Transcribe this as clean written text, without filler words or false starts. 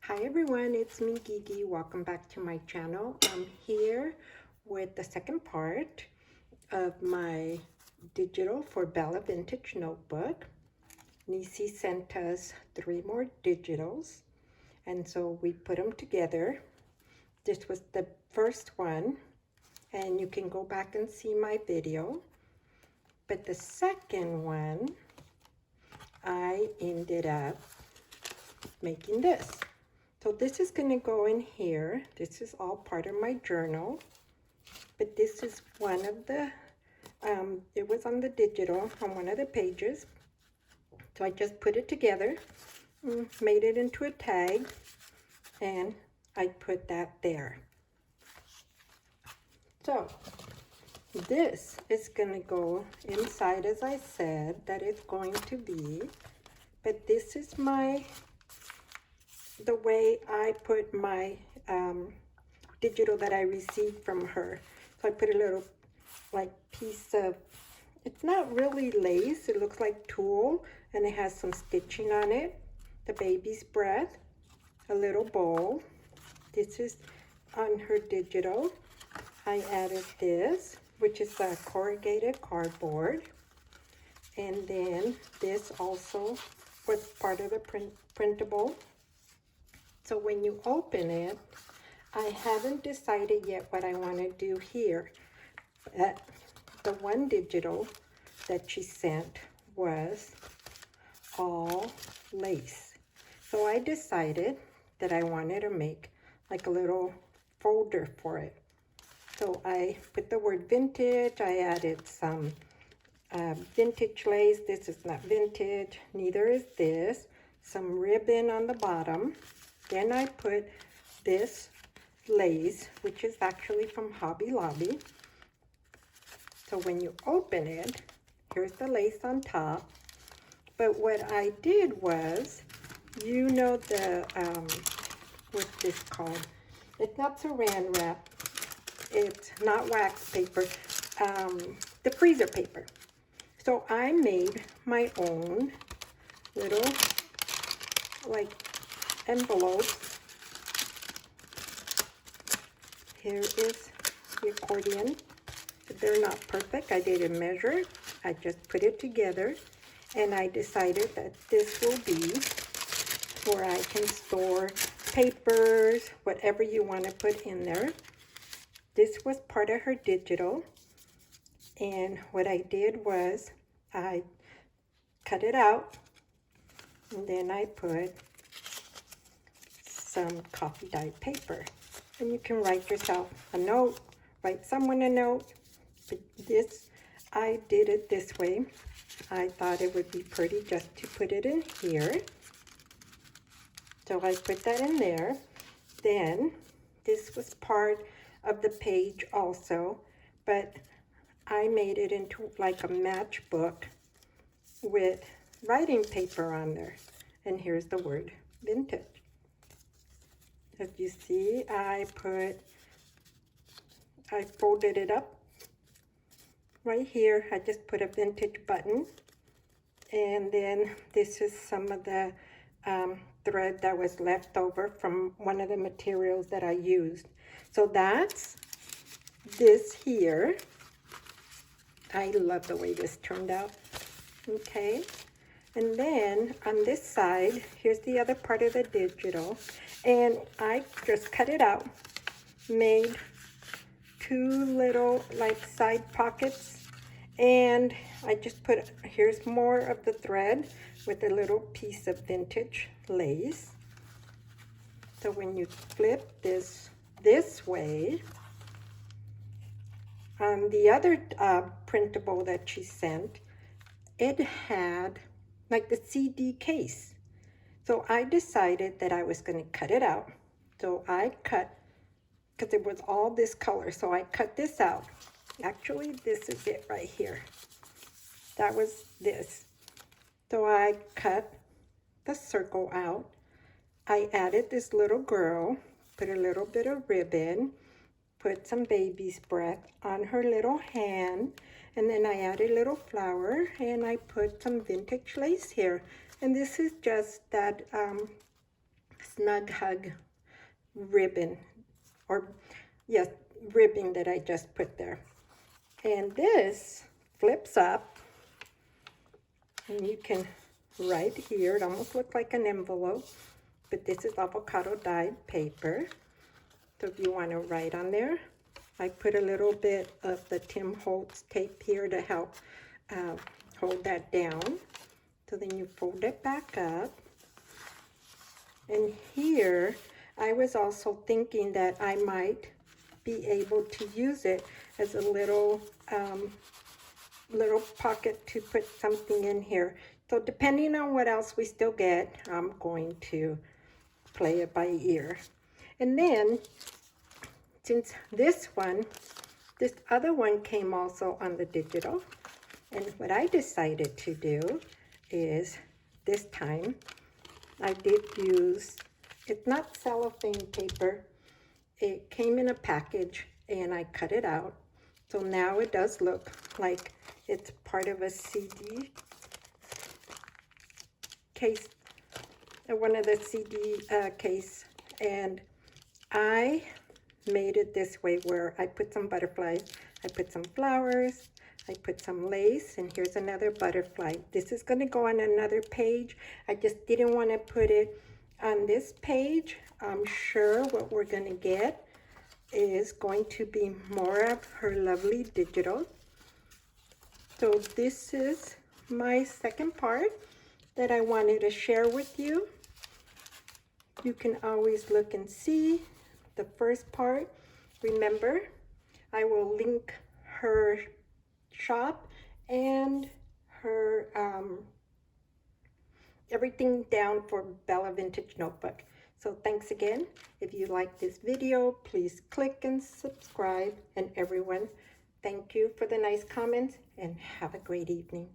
Hi everyone, it's me Gigi. Welcome back to my channel. I'm here with the second part of my digital for Bella Vintage notebook. Necee sent us 3 more digitals, and so we put them together. This was the first one, and you can go back and see my video. But the second one, I ended up making this. So this is going to go in here. This is all part of my journal. But this is one of the, it was on the digital, on one of the pages. So I just put it together, made it into a tag, and I put that there. So this is going to go inside, as I said, that it's going to be. But this is the way I put my digital that I received from her. So I put a little like piece of, it's not really lace, it looks like tulle, and it has some stitching on it. The baby's breath, a little bowl. This is on her digital. I added this, which is a corrugated cardboard. And then this also was part of the printable. So when you open it, I haven't decided yet what I want to do here. But the one digital that she sent was all lace. So I decided that I wanted to make like a little folder for it. So I put the word vintage, I added some vintage lace. This is not vintage, neither is this. Some ribbon on the bottom. Then I put this lace, which is actually from Hobby Lobby. So when you open it, here's the lace on top. But what I did was, you know the, what's this called? It's not saran wrap. It's not wax paper. The freezer paper. So I made my own little, like, envelopes. Here is the accordion. They're not perfect. I didn't measure. I just put it together, and I decided that this will be where I can store papers, whatever you want to put in there. This was part of her digital, and what I did was I cut it out, and then I put some coffee dyed paper. And you can write yourself a note, write someone a note. But this, I did it this way. I thought it would be pretty just to put it in here. So I put that in there. Then this was part of the page also, but I made it into like a matchbook with writing paper on there. And here's the word vintage. As you see, I folded it up right here. I just put a vintage button. And then this is some of the thread that was left over from one of the materials that I used. So that's this here. I love the way this turned out. Okay. And then on this side, here's the other part of the digital. And I just cut it out, made 2 little like side pockets. And I just put, here's more of the thread with a little piece of vintage lace. So when you flip this way, on the other printable that she sent, it had like the CD case. So I decided that I was going to cut it out. So I cut, because it was all this color, so I cut this out. Actually, this is it right here. That was this. So I cut the circle out. I added this little girl, put a little bit of ribbon, put some baby's breath on her little hand, and then I added a little flower, and I put some vintage lace here. And this is just that Snug Hug ribbon, or yes, ribbon that I just put there. And this flips up, and you can write here. It almost looks like an envelope, but this is avocado dyed paper. So if you want to write on there, I put a little bit of the Tim Holtz tape here to help hold that down. So then you fold it back up. And here, I was also thinking that I might be able to use it as a little pocket to put something in here. So depending on what else we still get, I'm going to play it by ear. And then, since this other one came also on the digital, and what I decided to do is, this time, I did use, it's not cellophane paper, it came in a package, and I cut it out. So now it does look like it's part of a CD case, one of the CD case, and I made it this way where I put some butterflies, I put some flowers, I put some lace, and here's another butterfly. This is going to go on another page. I just didn't want to put it on this page. I'm sure what we're going to get is going to be more of her lovely digital. So this is my second part that I wanted to share with you. You can always look and see the first part. Remember, I will link her shop and her everything down for Bella Vintage Notebook. So thanks again. If you like this video, please click and subscribe. And everyone, thank you for the nice comments, and have a great evening.